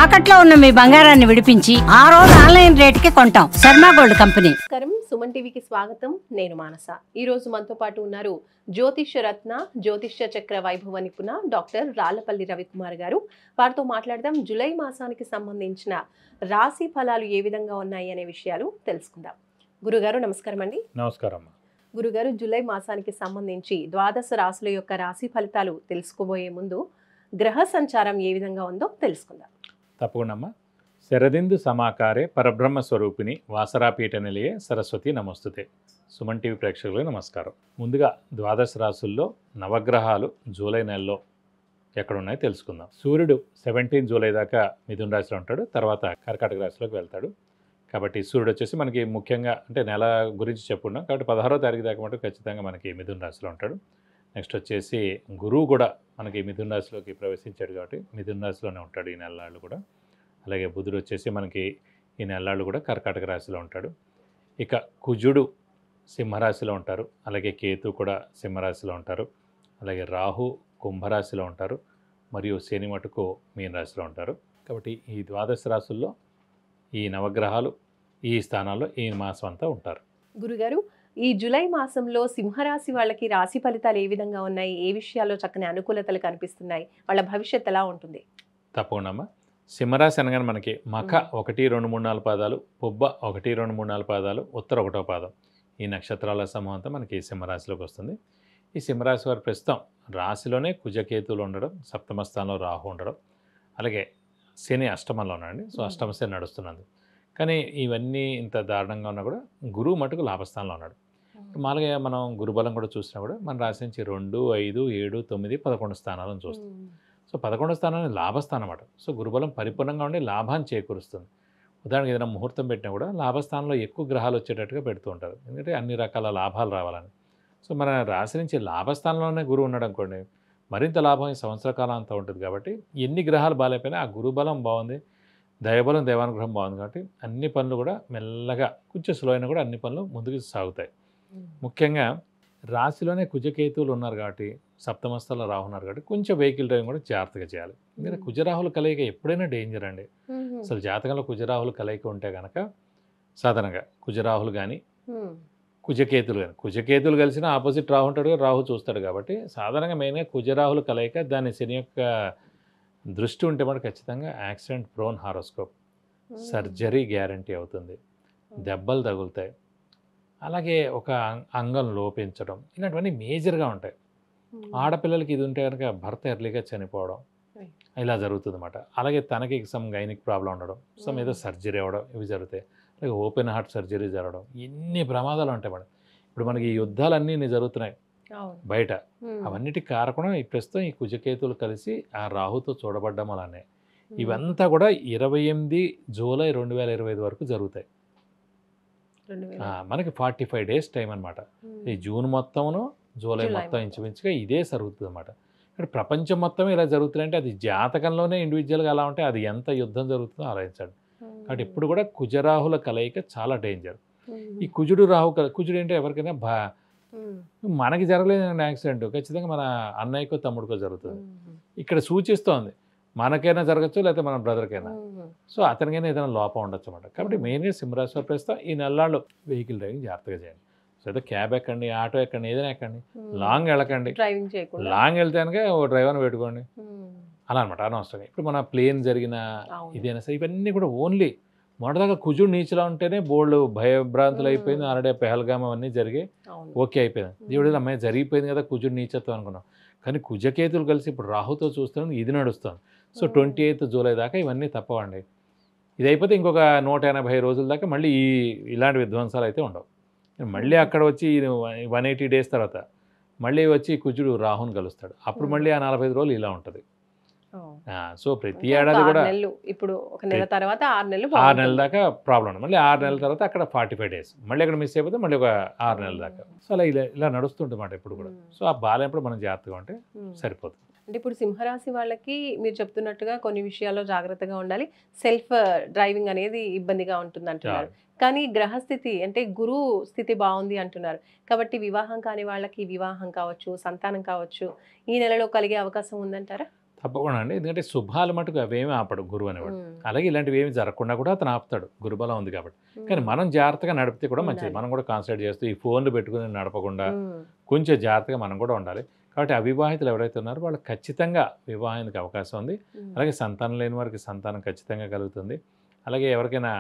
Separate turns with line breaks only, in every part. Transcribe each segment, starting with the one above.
తాకట్లో ఉన్న మీ బంగారాన్ని విడిపించి ఆ రోజు ఆన్లైన్ రేటుకి కొంటాం. Sharma gold company.
నమస్కారం, సుమన్ టీవీకి స్వాగతం. నేను మానస. ఈ రోజు మనతో పాటు ఉన్నారు జ్యోతిష్య రత్న, జ్యోతిష్య చక్ర వైభవ నిపుణ డాక్టర్ రాళ్లపల్లి రవికుమార్ గారు. వారితో మాట్లాడదాం. జూలై మాసానికి సంబంధించిన రాశి ఫలాలు ఏ విధంగా ఉన్నాయి అనే విషయాలు తెలుసుకుందాం. గురుగారు నమస్కారం అండి.
నమస్కారం.
గురుగారు, జూలై మాసానికి సంబంధించి ద్వాదశ రాశుల యొక్క రాశి ఫలితాలు తెలుసుకోబోయే ముందు గ్రహ సంచారం ఏ విధంగా ఉందో తెలుసుకుందాం.
తప్పకుండా అమ్మా. శరదిందు సమాకారే పరబ్రహ్మ స్వరూపిణి వాసరాపీఠ నిలయే సరస్వతి నమస్తుతే. సుమన్ టీవీ ప్రేక్షకులకు నమస్కారం. ముందుగా ద్వాదశ రాశుల్లో నవగ్రహాలు జూలై నెలలో ఎక్కడున్నాయో తెలుసుకుందాం. సూర్యుడు 17 జూలై దాకా మిథున రాశిలో ఉంటాడు, తర్వాత కర్కాటక రాశిలోకి వెళ్తాడు. కాబట్టి సూర్యుడు వచ్చేసి మనకి ముఖ్యంగా అంటే నెల గురించి చెప్పుకున్నాం కాబట్టి 16వ తారీఖు దాకా మటు ఖచ్చితంగా మనకి మిథున రాశిలో ఉంటాడు. నెక్స్ట్ వచ్చేసి గురువు కూడా మనకి మిథున రాశిలోకి ప్రవేశించాడు కాబట్టి మిథున రాశిలోనే ఉంటాడు ఈ నెలలాళ్ళు కూడా. అలాగే బుధుడు వచ్చేసి మనకి ఈ నెలలాళ్ళు కూడా కర్కాటక రాశిలో ఉంటాడు. ఇక కుజుడు సింహరాశిలో ఉంటారు, అలాగే కేతు కూడా సింహరాశిలో ఉంటారు, అలాగే రాహు కుంభరాశిలో ఉంటారు, మరియు శని మటుకు మీన రాశిలో ఉంటారు. కాబట్టి ఈ ద్వాదశ రాశుల్లో ఈ నవగ్రహాలు ఈ స్థానాల్లో ఈ మాసం అంతా ఉంటారు.
గురుగారు, ఈ జూలై మాసంలో సింహరాశి వాళ్ళకి రాశి ఫలితాలు ఏ విధంగా ఉన్నాయి, ఏ విషయాల్లో చక్కని అనుకూలతలు కనిపిస్తున్నాయి, వాళ్ళ భవిష్యత్ ఎలా ఉంటుంది?
తప్పకుండా అమ్మా. సింహరాశి అనగానే మనకి మఖ 1, 2, 3, 4 పాదాలు, పుబ్బ 1, 2, 3, 4 పాదాలు, ఉత్తర 1వ పాదం, ఈ నక్షత్రాల సమూహం అంతా మనకి సింహరాశిలోకి వస్తుంది. ఈ సింహరాశి వారి ప్రస్తుతం రాశిలోనే కుజకేతువులు ఉండడం, సప్తమ స్థానంలో రాహు ఉండడం, అలాగే శని అష్టమంలో ఉన్నాడండి. సో అష్టమ శని నడుస్తున్నది. కానీ ఇవన్నీ ఇంత దారుణంగా ఉన్నా కూడా గురువు మటుకు లాభస్థానంలో ఉన్నాడు. మామూలుగా మనం గురుబలం కూడా చూసినా కూడా మన రాశి నుంచి 2, 5, 7, 9, 11 స్థానాలను చూస్తాం. సో 11వ స్థానాన్ని లాభస్థానం అన్నమాట. సో గురుబలం పరిపూర్ణంగా ఉండి లాభాన్ని చేకూరుస్తుంది. ఉదాహరణకి ఏదైనా ముహూర్తం పెట్టినా కూడా లాభస్థానంలో ఎక్కువ గ్రహాలు వచ్చేటట్టుగా పెడుతూ ఉంటారు, ఎందుకంటే అన్ని రకాల లాభాలు రావాలని. సో మన రాశి నుంచి లాభస్థానంలోనే గురువు ఉన్నాడు అనుకోండి, మరింత లాభం ఈ సంవత్సర కాలం అంతా ఉంటుంది. కాబట్టి ఎన్ని గ్రహాలు బాగాలేకపోయినా ఆ గురుబలం బాగుంది, దైవబలం దైవానుగ్రహం బాగుంది కాబట్టి అన్ని పనులు కూడా మెల్లగా కొంచెం స్లో అయినా కూడా అన్ని పనులు ముందుకు సాగుతాయి. ముఖ్యంగా రాశిలోనే కుజకేతువులు ఉన్నారు కాబట్టి, సప్తమ స్థలంలో రాహు ఉన్నారు కాబట్టి కొంచెం వెహికల్ డ్రైవింగ్ కూడా జాగ్రత్తగా చేయాలి. ఎందుకంటే కుజరాహుల కలయిక ఎప్పుడైనా డేంజర్ అండి. అసలు జాతకంలో కుజరాహుల కలయిక ఉంటే కనుక సాధారణంగా కుజరాహులు కానీ కుజకేతులు కానీ, కుజకేతులు కలిసిన ఆపోజిట్ రాహు ఉంటాడు, రాహు చూస్తాడు కాబట్టి సాధారణంగా మెయిన్గా కుజరాహుల కలయిక, దాని శని యొక్క దృష్టి ఉంటే మనకు ఖచ్చితంగా accident prone horoscope, surgery guarantee అవుతుంది, దెబ్బలు తగులుతాయి, అలాగే ఒక అంగం లోపించడం, ఇలాంటివన్నీ మేజర్గా ఉంటాయి. ఆడపిల్లలకి ఇది ఉంటే కనుక భర్త ఎర్లీగా చనిపోవడం ఇలా జరుగుతుంది అన్నమాట. అలాగే తనకి సమ్ గైనిక్ ప్రాబ్లం ఉండడం, సమ్ ఏదో సర్జరీ అవ్వడం, ఇవి జరుగుతాయి. అలాగే ఓపెన్ హార్ట్ సర్జరీ జరగడం, ఎన్ని ప్రమాదాలు ఉంటాయి మేడం. ఇప్పుడు మనకి ఈ యుద్ధాలన్నీ జరుగుతున్నాయి బయట, అవన్నిటికి కారణం ఈ ప్రస్తుతం ఈ కుజకేతువులు కలిసి ఆ రాహుతో చూడబడ్డం అలానే. ఇవంతా కూడా 28 జూలై 2025 వరకు జరుగుతాయి. మనకి 45 డేస్ టైం అనమాట. ఈ జూన్ మొత్తమును జూలై మొత్తం ఇంచుమించుగా ఇదే జరుగుతుంది అన్నమాట. ఇక్కడ ప్రపంచం మొత్తం ఇలా జరుగుతుందంటే అది జాతకంలోనే ఇండివిజువల్గా అలా ఉంటే అది ఎంత యుద్ధం జరుగుతుందో ఆలోచించండి. కాబట్టి ఎప్పుడు కూడా కుజరాహుల కలయిక చాలా డేంజర్. ఈ కుజుడు రాహు కుజుడు అంటే ఎవరికైనా మనకి జరగలేదు యాక్సిడెంట్, ఖచ్చితంగా మన అన్నయ్యకో తమ్ముడికో జరుగుతుంది. ఇక్కడ సూచిస్తోంది మనకైనా జరగచ్చు, లేకపోతే మన బ్రదర్కైనా. సో అతనికైనా ఏదైనా లోపం ఉండొచ్చు అన్నమాట. కాబట్టి మెయిన్గా సింహరాశి ప్రస్తుతం ఈ నెలల్లో వెహికల్ డ్రైవింగ్ జాగ్రత్తగా చేయండి. సో అయితే క్యాబ్ ఎక్కండి, ఆటో ఎక్కండి, ఏదైనా ఎక్కండి, లాంగ్ వెళ్ళకండి. లాంగ్ వెళ్తే కనుక ఓ డ్రైవర్ని పెట్టుకోండి అలా అనమాట, అనవసరంగా. ఇప్పుడు మన ప్లేన్ జరిగిన ఇదైనా సరే ఇవన్నీ కూడా ఓన్లీ మొదటిదాకా కుజుడు నీచులా ఉంటేనే బోల్డ్ భయభ్రాంతులు అయిపోయింది. ఆల్రెడీ పెహల్గామ్ అవన్నీ జరిగి ఓకే అయిపోయింది. దేవుడు అమ్మాయి జరిగిపోయింది కదా కుజుడు నీచత్వం అనుకున్నాం, కానీ కుజకేతులు కలిసి ఇప్పుడు రాహుతో చూస్తున్నాం, ఇది నడుస్తుంది. సో 28 జూలై దాకా ఇవన్నీ తప్పవండి. ఇది అయిపోతే ఇంకొక 180 రోజుల దాకా మళ్ళీ ఇలాంటి విధ్వంసాలు అయితే ఉండవు. మళ్ళీ అక్కడ వచ్చి 180 డేస్ తర్వాత మళ్ళీ వచ్చి కుజుడు రాహుని కలుస్తాడు, అప్పుడు మళ్ళీ ఆ 45 రోజులు ఇలా ఉంటుంది. సో ప్రతి ఏడాది కూడా
ఇప్పుడు ఒక నెల తర్వాత 6
నెలల దాకా ప్రాబ్లం ఉండదు. మళ్ళీ 6 నెలల తర్వాత అక్కడ 45 డేస్, మళ్ళీ అక్కడ మిస్ అయిపోతే మళ్ళీ ఒక 6 నెలల దాకా. సో అలా ఇలా నడుస్తుంటమాట ఇప్పుడు కూడా. సో ఆ బాలేనప్పుడు మనం జాగ్రత్తగా ఉంటే సరిపోతుంది.
అంటే ఇప్పుడు సింహరాశి వాళ్ళకి మీరు చెప్తున్నట్టుగా కొన్ని విషయాల్లో జాగ్రత్తగా ఉండాలి, సెల్ఫ్ డ్రైవింగ్ అనేది ఇబ్బందిగా ఉంటుంది అంటున్నారు. కానీ గ్రహస్థితి అంటే గురువు స్థితి బాగుంది అంటున్నారు కాబట్టి వివాహం కాని వాళ్ళకి వివాహం కావచ్చు, సంతానం కావచ్చు ఈ నెలలో కలిగే అవకాశం ఉందంటారా?
తప్పకుండా అండి. ఎందుకంటే శుభాలు మటుకు అవేమీ ఆపడు గురువు అనేవాడు. అలాగే ఇలాంటివి ఏమి జరగకుండా కూడా అతను ఆపుతాడు, గురుబలం ఉంది కాబట్టి. కానీ మనం జాగ్రత్తగా నడిపితే కూడా మంచిది.
ఉండాలి.
మనం కూడా కాన్సన్ట్రేట్ చేస్తూ ఈ ఫోన్లు పెట్టుకుని నడపకుండా కొంచెం జాగ్రత్తగా మనం కూడా ఉండాలి. కాబట్టి అవివాహితులు ఎవరైతే ఉన్నారో వాళ్ళు ఖచ్చితంగా వివాహానికి అవకాశం ఉంది. అలాగే సంతానం లేని వారికి సంతానం ఖచ్చితంగా కలుగుతుంది. అలాగే ఎవరికైనా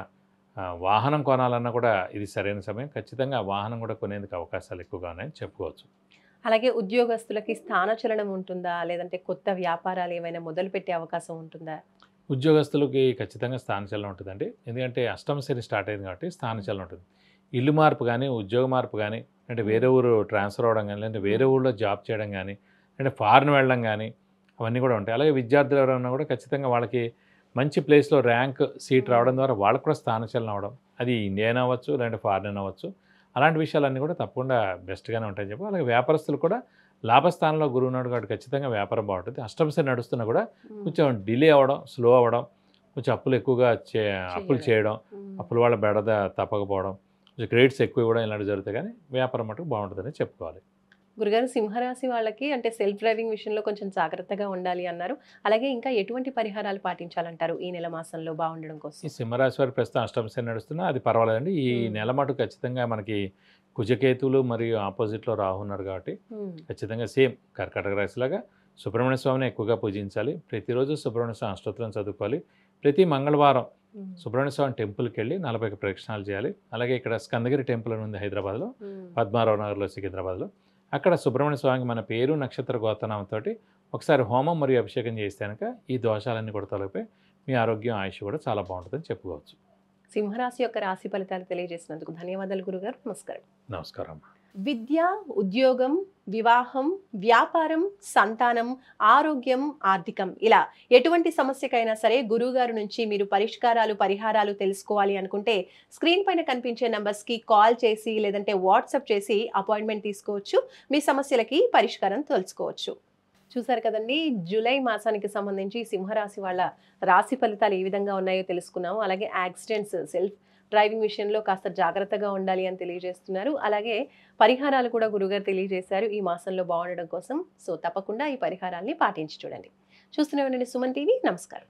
వాహనం కొనాలన్నా కూడా ఇది సరైన సమయం. ఖచ్చితంగా వాహనం కూడా కొనేందుకు అవకాశాలు ఎక్కువగా ఉన్నాయని చెప్పుకోవచ్చు.
అలాగే ఉద్యోగస్తులకి స్థానచలనం ఉంటుందా, లేదంటే కొత్త వ్యాపారాలు ఏమైనా మొదలుపెట్టే అవకాశం ఉంటుందా?
ఉద్యోగస్తులకి ఖచ్చితంగా స్థానచలనం ఉంటుందండి. ఎందుకంటే అష్టమ శని స్టార్ట్ అయింది కాబట్టి స్థానచలనం ఉంటుంది. ఇల్లు మార్పు కానీ, ఉద్యోగ మార్పు కానీ, అంటే వేరే ఊరు ట్రాన్స్ఫర్ అవ్వడం కానీ, లేదంటే వేరే ఊళ్ళో జాబ్ చేయడం కానీ, అంటే ఫారిన్ వెళ్ళడం కానీ అవన్నీ కూడా ఉంటాయి. అలాగే విద్యార్థులు ఎవరైనా కూడా ఖచ్చితంగా వాళ్ళకి మంచి ప్లేస్లో ర్యాంక్ సీట్ రావడం ద్వారా వాళ్ళకు కూడా స్థానచలనం అవ్వడం, అది ఇండియన్ అవ్వచ్చు, లేదంటే ఫారిన్ అవ్వచ్చు. అలాంటి విషయాలన్నీ కూడా తప్పకుండా బెస్ట్గానే ఉంటాయని చెప్పి. అలాగే వ్యాపారస్తులు కూడా లాభస్థానంలో గురువు ఉన్నాడు కాబట్టి ఖచ్చితంగా వ్యాపారం బాగుంటుంది. అష్టమ శని నడుస్తున్నా కూడా కొంచెం డిలే అవ్వడం, స్లో అవ్వడం, కొంచెం అప్పులు ఎక్కువగా అప్పులు చేయడం, అప్పుల వాళ్ళ బెడద తప్పకపోవడం, కొంచెం క్రెడిట్స్ ఎక్కువ ఇవ్వడం ఇలాంటివి జరుగుతాయి. కానీ వ్యాపారం మటుకు బాగుంటుందని చెప్పుకోవాలి.
గురుగారు, సింహరాశి వాళ్ళకి అంటే సెల్ఫ్ డ్రైవింగ్ విషయంలో కొంచెం జాగ్రత్తగా ఉండాలి అన్నారు. అలాగే ఇంకా ఎటువంటి పరిహారాలు పాటించాలంటారు ఈ నెల మాసంలో బాగుండడం కోసం?
ఈ సింహరాశి వారి ప్రస్తుతం అష్టమ శని నడుస్తున్నా అది పర్వాలేదండి. ఈ నెల మటుకు ఖచ్చితంగా మనకి కుజకేతువులు మరియు ఆపోజిట్లో రాహు ఉన్నారు కాబట్టి ఖచ్చితంగా సేమ్ కర్కాటక రాశిలాగా సుబ్రహ్మణ్య స్వామిని ఎక్కువగా పూజించాలి. ప్రతిరోజు సుబ్రహ్మణ్య స్వామి అష్టోత్తరం చదువుకోవాలి. ప్రతి మంగళవారం సుబ్రహ్మణ్య స్వామి టెంపుల్కి వెళ్ళి 40 ప్రదక్షిణాలు చేయాలి. అలాగే ఇక్కడ స్కందగిరి టెంపుల్ అని ఉంది హైదరాబాద్లో, పద్మారావు నగర్లో, సికింద్రాబాద్లో. అక్కడ సుబ్రహ్మణ్య స్వామికి మన పేరు, నక్షత్ర గోత్రనామంతో ఒకసారి హోమం మరియు అభిషేకం చేస్తే కనుక ఈ దోషాలన్నీ కూడా తొలగిపోయి మీ ఆరోగ్యం, ఆయుష్ కూడా చాలా బాగుంటుందని చెప్పుకోవచ్చు.
సింహరాశి యొక్క రాశి ఫలితాలు తెలియజేసినందుకు ధన్యవాదాలు గురుగారు. నమస్కారం.
నమస్కారం.
విద్య, ఉద్యోగం, వివాహం, వ్యాపారం, సంతానం, ఆరోగ్యం, ఆర్థికం ఇలా ఎటువంటి సమస్యకైనా సరే గురువుగారు నుంచి మీరు పరిహారాలు తెలుసుకోవాలి అనుకుంటే స్క్రీన్ పైన కనిపించే నంబర్స్కి కాల్ చేసి లేదంటే వాట్సాప్ చేసి అపాయింట్మెంట్ తీసుకోవచ్చు. మీ సమస్యలకి పరిష్కారం తెలుసుకోవచ్చు. చూసారు కదండి, జూలై మాసానికి సంబంధించి సింహరాశి వాళ్ళ రాశి ఫలితాలు ఏ విధంగా ఉన్నాయో తెలుసుకున్నాము. అలాగే యాక్సిడెంట్స్, సెల్ఫ్ డ్రైవింగ్ విషయంలో కాస్త జాగ్రత్తగా ఉండాలి అని తెలియజేస్తున్నారు. అలాగే పరిహారాలు కూడా గురుగారు తెలియజేశారు ఈ మాసంలో బాగుండడం కోసం. సో తప్పకుండా ఈ పరిహారాల్ని పాటించి చూడండి. చూస్తూనే ఉండండి సుమన్ టీవీ. నమస్కారం.